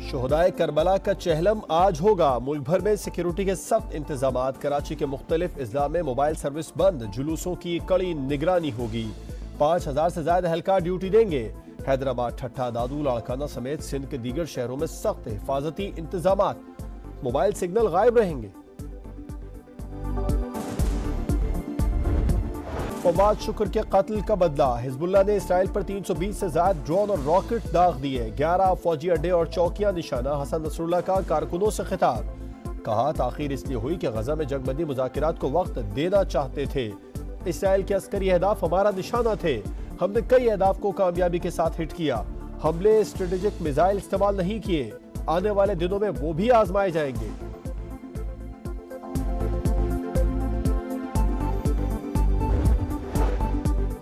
शुहदाए Karbala का चहलम आज होगा। मुल्क भर में सिक्योरिटी के सख्त इंतजाम। कराची के मुख्तलिफ अजला में मोबाइल सर्विस बंद, जुलूसों की कड़ी निगरानी होगी। 5000 से ज्यादा एहलकार ड्यूटी देंगे। हैदराबाद, ठट्ठा, दादू, लाड़काना समेत सिंध के दीगर शहरों में सख्त हिफाजती इंतजाम। मोबाइल सिग्नल गायब रहेंगे। फवाद शुक्र के कत्ल का बदला। हिजबुल्लाह ने इसराइल पर 320 से ज्यादा ड्रोन और रॉकेट दाग दिए। 11 फौजी अड्डे और चौकियां निशाना। हसन नसरुल्लाह का कारकुनों से खिताब। कहा ताखीर इसलिए हुई कि गजा में जंगबंदी मुज़ाकिरात को वक्त देना चाहते थे। इसराइल के अस्करी अहदाफ हमारा निशाना थे। हमने कई अहदाफ को कामयाबी के साथ हिट किया। हमले स्ट्रेटेजिक मिसाइल इस्तेमाल नहीं किए। आने वाले दिनों में वो भी आजमाए जाएंगे।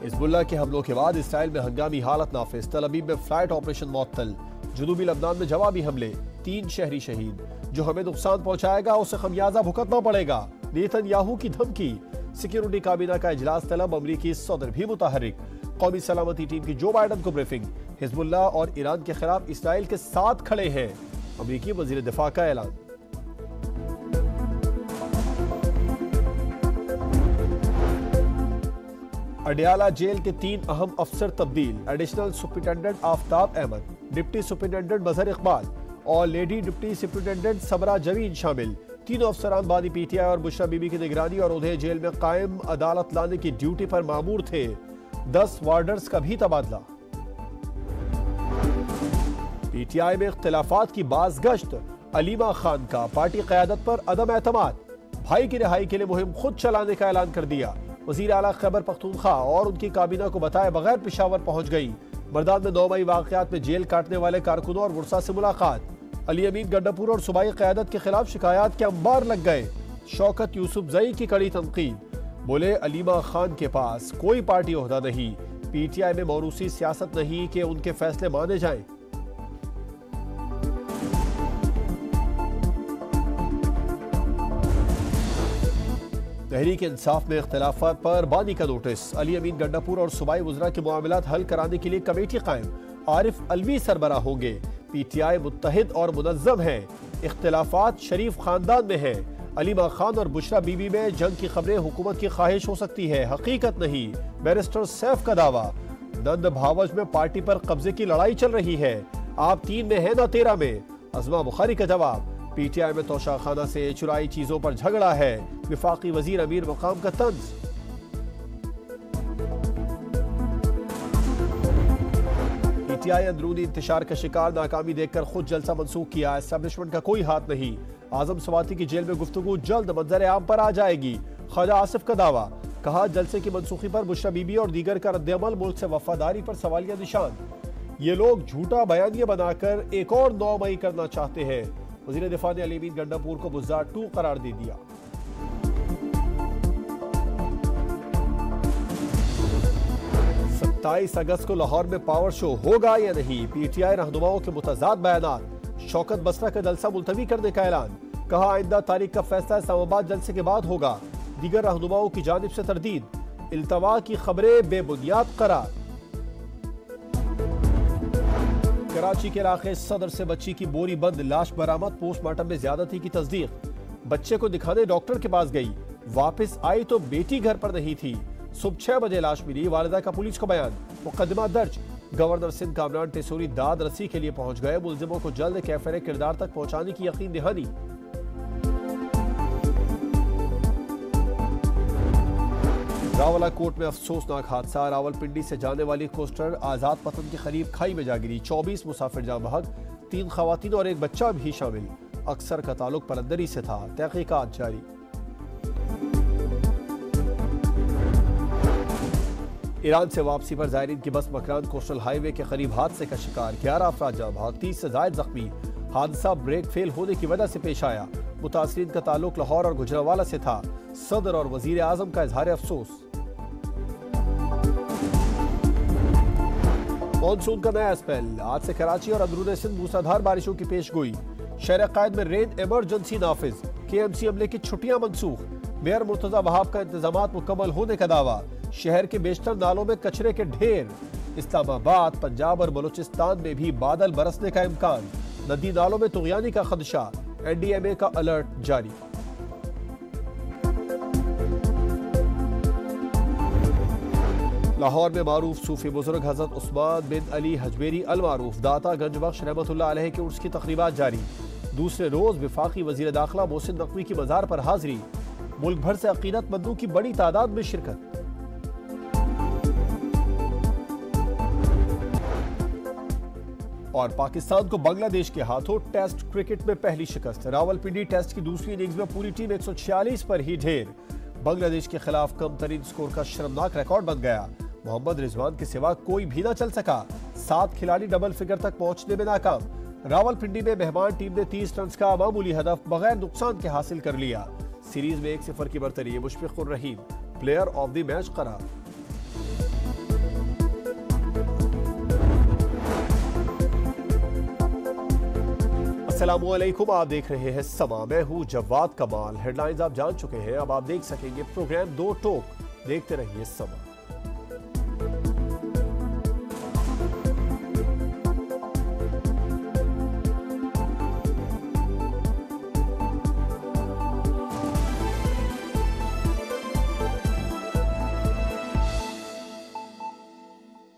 हिजबुल्लाह के हमलों के बाद इसराइल में हंगामी हालत नाफिज। तल अबीब में फ्लाइट ऑपरेशन मुअत्तल। जुनूबी लबनान में जवाबी हमले, 3 शहरी शहीद। जो हमें नुकसान पहुंचाएगा उसे खमियाजा भुगतना पड़ेगा। नेतन्याहू की धमकी। सिक्योरिटी काबीना का इजलास तलब। अमरीकी सदर भी मुतहर्रिक। कौमी सलामती टीम की जो बाइडन को ब्रीफिंग। हिजबुल्लाह और ईरान के खिलाफ इसराइल के साथ खड़े हैं। अमरीकी वजीर दिफा का ऐलान। अडियाला जेल के 3 अहम अफसर तब्दील। Additional superintendent Aftab Ahmad, deputy superintendent Mazhar Iqbal और lady deputy superintendent Sabra Javeen शामिल। तीनों अफसरान बानी पीटीआई और बुशरा बीबी की निगरानी और उन्हें जेल में कायम अदालत लाने की ड्यूटी पर मामूर थे। 10 वार्डर्स का भी तबादला। पीटीआई में इख्तिलाफात की बाज़गश्त। अलीमा खान का पार्टी क़यादत पर अदम एतमाद। भाई की रिहाई के लिए मुहिम खुद चलाने का ऐलान कर दिया। वज़ीर आला खैबर पख्तूनख्वा और उनकी काबीना को बताए बगैर पेशावर पहुंच गई। मर्दान में 9 मई वाक़यात में जेल काटने वाले कारकुनों और वुरसा से मुलाकात। अली अमीन गंडापुर और सूबाई क़यादत के खिलाफ शिकायत के अंबार लग गए। शौकत यूसुफजई की कड़ी तनकीद। बोले अलीमा खान के पास कोई पार्टी ओहदा नहीं। पीटीआई में मौरूसी सियासत नहीं कि उनके फैसले माने जाएं। तहरीक इंसाफ में इख्तिलाफात पर बानी का नोटिस। अली अमीन गंडापुर और सूबाई वज़रा के मामलात हल कराने के लिए कमेटी कायम। आरिफ अलवी सरबरा होंगे। पीटीआई मुत्तहिद और मुनज़्ज़म है। इख्तिलाफात शरीफ खानदान में है। अलीमा खान और बुशरा बीबी में जंग की खबरें हुकूमत की ख्वाहिश हो सकती है, हकीकत नहीं। बैरिस्टर सैफ का दावा। नंद भावज में पार्टी पर कब्जे की लड़ाई चल रही है। आप 3 में है ना 13 में। अज़मा बुखारी का जवाब। पीटीआई में तोशाखाना से चुराई चीजों पर झगड़ा है। विफाकी वजीर अमीर मकाम का तंज। पीटीआई अंदरूनी इंतशार का शिकार। नाकामी देखकर खुद जलसा मंसूख किया। एस्टेब्लिशमेंट का कोई हाथ नहीं। आजम सवाती की जेल में गुफ्तगू जल्द मंजर आम पर आ जाएगी। ख्वाजा आसिफ का दावा। कहा जलसे की मनसूखी पर बुशरा बीबी और दीगर का रद्द-ए-अमल मुल्क से वफादारी पर सवालिया निशान। ये लोग झूठा बयानिया बनाकर एक और 9 मई करना चाहते हैं। वज़ीर दिफा ने अली अमीन गंडापुर को बुज़दार 2 करार दे दिया। 27 अगस्त को लाहौर में पावर शो होगा या नहीं। पीटीआई रहनुमाओं के मुतज़ाद बयानात। शौकत बसरा का जलसा मुलतवी करने का ऐलान। कहा आइंदा तारीख का फैसला इस्लामाबाद जलसे के बाद होगा। दीगर रहनुमाओं की जानिब से तरदीद। इल्तवा की खबरें बेबुनियाद करार। कराची के इलाके सदर से बच्ची की बोरी बंद लाश बरामद। पोस्टमार्टम में ज्यादती की तस्दीक। बच्चे को दिखाने डॉक्टर के पास गई, वापस आई तो बेटी घर पर नहीं थी। सुबह 6 बजे लाश मिली। वालिदा का पुलिस को बयान। मुकदमा दर्ज। गवर्नर सिंध कामरान टेसूरी दाद रसी के लिए पहुंच गए। मुलजिमों को जल्द कैफरे किरदार तक पहुंचाने की यकीन दहानी। रावलाकोट में अफसोसनाक हादसा। रावलपिंडी से जाने वाली कोस्टर आजाद पतन के करीब खाई में जा गिरी। 24 मुसाफिर जाँ बहक। 3 खवातीन और एक बच्चा भी शामिल। अक्सर का ताल्लुक पलंदरी से था। तहकीकात जारी। ईरान से वापसी पर जायरीन की बस मकरान कोस्टल हाईवे के करीब हादसे का शिकार। 11 अफराद जाँ बहक, 30 से ज्यादा जख्मी। हादसा ब्रेक फेल होने की वजह से पेश आया। मुतासरीन का ताल्लुक लाहौर और गुजरांवाला से था। सदर और वजीर आजम का इजहार अफसोस। मॉनसून का नया स्पेल। आज से कराची और अंदरून सिंध मूसलाधार बारिशों की पेशगोई। शहर कायद में रेन इमरजेंसी नाफिज। केएमसी अमले की छुट्टियां मनसूख। मेयर मुर्तजा वहाब का इंतजामात मुकम्मल होने का दावा। शहर के बेशतर नालों में कचरे के ढेर। इस्लामाबाद, पंजाब और बलूचिस्तान में भी बादल बरसने का इम्कान। नदी नालों में तुगयानी का खदशा, NDMA का अलर्ट जारी। लाहौर में मारूफ सूफी बुजुर्ग हजरत उस्मान बिन अली हजवेरी अल मारूफ दाता गंज बख्श रहमतुल्लाह अलैह के उर्स की तकरीबात जारी। दूसरे रोज विफाकी वजीर दाखिला मोहसिन नकवी की मज़ार पर हाजिरी। मुल्क भर से अकीदतमंदों की बड़ी तादाद में शिरकत। और पाकिस्तान को बांग्लादेश के हाथों टेस्ट क्रिकेट में पहली शिकस्त। रावलपिंडी टेस्ट की दूसरी इनिंग्स में पूरी टीम 146 पर ही ढेर। बांग्लादेश के खिलाफ कम तरीन स्कोर का शर्मनाक रिकॉर्ड बन गया। मोहम्मद रिजवान के सिवा कोई भी न चल सका। 7 खिलाड़ी डबल फिगर तक पहुंचने में नाकाम। रावलपिंडी में मेहमान टीम ने 30 रन का मामूली हदफ बगैर नुकसान के हासिल कर लिया। सीरीज में 1-0 की बरतरी Mushfiqur Rahim player of the match करार। अस्सलामुअलैकुम, आप देख रहे हैं समा। मैं हूं जवाद कमाल। हेडलाइंस आप जान चुके हैं, अब आप देख सकेंगे प्रोग्राम दो टोक। देखते रहिए समा।